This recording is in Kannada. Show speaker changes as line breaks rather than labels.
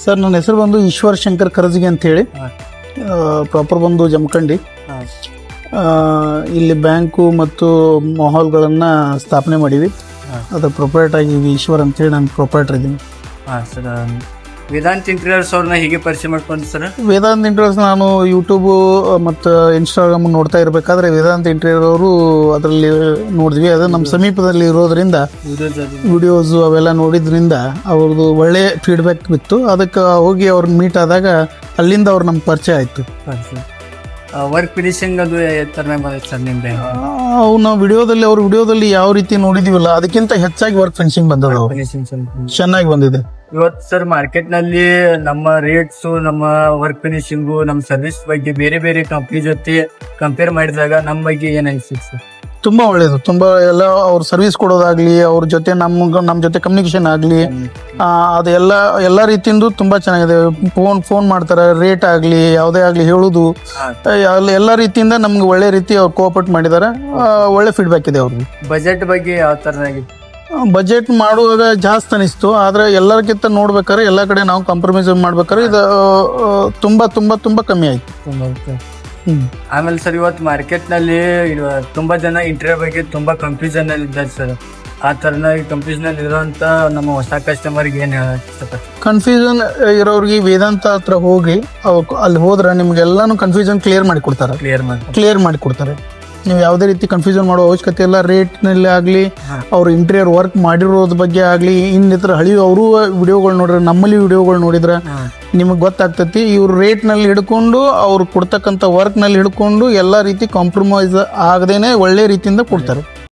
ಸರ್ ನನ್ನ ಹೆಸರು ಬಂದು ಈಶ್ವರ್ ಶಂಕರ್ ಕರಜಗಿ ಅಂತ ಹೇಳಿ, ಪ್ರಾಪರ್ ಬಂದು ಜಮಖಂಡಿ. ಇಲ್ಲಿ ಬ್ಯಾಂಕು ಮತ್ತು ಮಾಹಾಲ್ಗಳನ್ನು ಸ್ಥಾಪನೆ ಮಾಡೀವಿ. ಅದರ ಪ್ರೊಪ್ರೈಟರ್ ಆಗಿವಿ ಈಶ್ವರ್ ಅಂತೇಳಿ ನಾನು ಪ್ರೊಪ್ರೈಟರ್ ಇದ್ದೀನಿ.
ಹಾಂ ಸರ್, ವೇದಾಂತ್ ಇಂಟೀರಿಯರ್ಸ್ ಅವ್ರನ್ನ ಹೀಗೆ ಪರಿಚಯ ಮಾಡ್ಕೊಂಡು ಸರ್?
ವೇದಾಂತ್ ಇಂಟೀರಿಯರ್ಸ್ ನಾನು ಯೂಟ್ಯೂಬು ಮತ್ತು ಇನ್ಸ್ಟಾಗ್ರಾಮ್ ನೋಡ್ತಾ ಇರಬೇಕಾದ್ರೆ ವೇದಾಂತ್ ಇಂಟೀರಿಯರ್ ಅವರು ಅದರಲ್ಲಿ ನೋಡಿದ್ವಿ. ಅದು ನಮ್ಮ ಸಮೀಪದಲ್ಲಿ ಇರೋದ್ರಿಂದ ವಿಡಿಯೋಸು ಅವೆಲ್ಲ ನೋಡಿದ್ರಿಂದ ಅವ್ರದ್ದು ಒಳ್ಳೆ ಫೀಡ್ಬ್ಯಾಕ್ ಬಿತ್ತು. ಅದಕ್ಕೆ ಹೋಗಿ ಅವ್ರನ್ನ ಮೀಟ್ ಆದಾಗ ಅಲ್ಲಿಂದ ಅವ್ರು ನಮ್ಗೆ ಪರಿಚಯ ಆಯಿತು.
ವರ್ಕ್ ಫಿನಿಶಿಂಗ್ ಅದು ಥರನೇ ಬಂದೈತೆ ಸರ್ ನಿಮ್ಗೆ?
ನಾವು ಅವ್ರ ವಿಡಿಯೋದಲ್ಲಿ ಯಾವ ರೀತಿ ನೋಡಿದೀವಲ್ಲ ಅದಕ್ಕಿಂತ ಹೆಚ್ಚಾಗಿ ವರ್ಕ್ ಫಿನಿಶಿಂಗ್ ಬಂದದ, ಚೆನ್ನಾಗಿ ಬಂದಿದೆ.
ಇವತ್ತು ಸರ್ ಮಾರ್ಕೆಟ್ ನಲ್ಲಿ ನಮ್ಮ ರೇಟ್ಸು, ನಮ್ಮ ವರ್ಕ್ ಫಿನಿಶಿಂಗು, ನಮ್ಮ ಸರ್ವಿಸ್ ಬಗ್ಗೆ ಬೇರೆ ಬೇರೆ ಕಂಪ್ನಿ ಜೊತೆ ಕಂಪೇರ್ ಮಾಡಿದಾಗ ನಮ್ಮ ಬಗ್ಗೆ ಏನ್ ಅನಿಸುತ್ತೆ ಸರ್?
ತುಂಬಾ ಒಳ್ಳೇದು. ತುಂಬಾ ಎಲ್ಲ ಅವ್ರ ಸರ್ವಿಸ್ ಕೊಡೋದಾಗ್ಲಿ, ಅವ್ರ ಜೊತೆ ನಮ್ಮ ಜೊತೆ ಕಮ್ಯುನಿಕೇಶನ್ ಆಗ್ಲಿ, ಅದೆಲ್ಲ ರೀತಿಯಿಂದ ತುಂಬಾ ಚೆನ್ನಾಗಿದೆ. ಫೋನ್ ಮಾಡ್ತಾರೆ, ರೇಟ್ ಆಗ್ಲಿ ಯಾವುದೇ ಆಗ್ಲಿ ಹೇಳುದು, ಎಲ್ಲ ರೀತಿಯಿಂದ ನಮ್ಗೆ ಒಳ್ಳೆ ರೀತಿ ಅವ್ರು ಕೋಆಪರೇಟ್ ಮಾಡಿದ್ದಾರೆ. ಒಳ್ಳೆ ಫೀಡ್ಬ್ಯಾಕ್ ಇದೆ ಅವ್ರಿಗೆ.
ಬಜೆಟ್ ಬಗ್ಗೆ ಯಾವ ತರನಾಗಿದೆ?
ಬಜೆಟ್ ಮಾಡುವಾಗ ಜಾಸ್ತಿ ಅನಿಸ್ತು, ಆದ್ರೆ ಎಲ್ಲರಿಗಿಂತ ನೋಡ್ಬೇಕಾದ್ರೆ ಎಲ್ಲ ಕಡೆ ನಾವು ಕಾಂಪ್ರಮೈಸ್ ಮಾಡ್ಬೇಕಾದ್ರೆ ಇದು ತುಂಬಾ ತುಂಬಾ ತುಂಬಾ ಕಮ್ಮಿ ಆಯ್ತು.
ಆಮೇಲೆ ಸರ್ ಇವತ್ತು ಮಾರ್ಕೆಟ್ ನಲ್ಲಿ ತುಂಬಾ ಜನ ಇಂಟೀರಿಯರ್ ಬಗ್ಗೆ ತುಂಬಾ ಕನ್ಫ್ಯೂಷನ್ ಅಲ್ಲಿ ಇದ್ದಾರೆ ಸರ್. ಆ ತರನಾಗಿ ಕನ್ಫ್ಯೂಷನ್ ಅಲ್ಲಿ ಇರುವಂತ ನಮ್ಮ ಹೊಸ ಕಸ್ಟಮರ್ಗೆ ಏನ್ ಇಷ್ಟಪಡ್ತೀವಿ?
ಕನ್ಫ್ಯೂಷನ್ ಇರೋರಿಗೆ ವೇದಾಂತ ಹತ್ರ ಹೋಗಿ ಅಲ್ಲಿ ಹೋದ್ರೆ ನಿಮ್ಗೆಲ್ಲಾನು ಕನ್ಫ್ಯೂಷನ್ ಕ್ಲಿಯರ್ ಮಾಡಿ ಕೊಡ್ತಾರೆ. ನೀವು ಯಾವುದೇ ರೀತಿ ಕನ್ಫ್ಯೂಷನ್ ಮಾಡೋ ಅವಶ್ಯಕತೆ ಇಲ್ಲ. ರೇಟ್ನಲ್ಲಿ ಆಗಲಿ, ಅವ್ರು ಇಂಟೀರಿಯರ್ ವರ್ಕ್ ಮಾಡಿರೋದ್ರ ಬಗ್ಗೆ ಆಗಲಿ, ಇನ್ನಿತರ ಹಳಿ ಅವರು ವಿಡಿಯೋಗಳು ನೋಡ್ರೆ, ನಮ್ಮಲ್ಲಿ ವಿಡಿಯೋಗಳು ನೋಡಿದ್ರೆ ನಿಮಗೆ ಗೊತ್ತಾಗ್ತೈತಿ. ಇವ್ರು ರೇಟ್ನಲ್ಲಿ ಹಿಡ್ಕೊಂಡು ಅವ್ರು ಕೊಡ್ತಕ್ಕಂಥ ವರ್ಕ್ನಲ್ಲಿ ಹಿಡ್ಕೊಂಡು ಎಲ್ಲ ರೀತಿ ಕಾಂಪ್ರಮೈಸ್ ಆಗದೇನೆ ಒಳ್ಳೆ ರೀತಿಯಿಂದ ಕೊಡ್ತಾರೆ.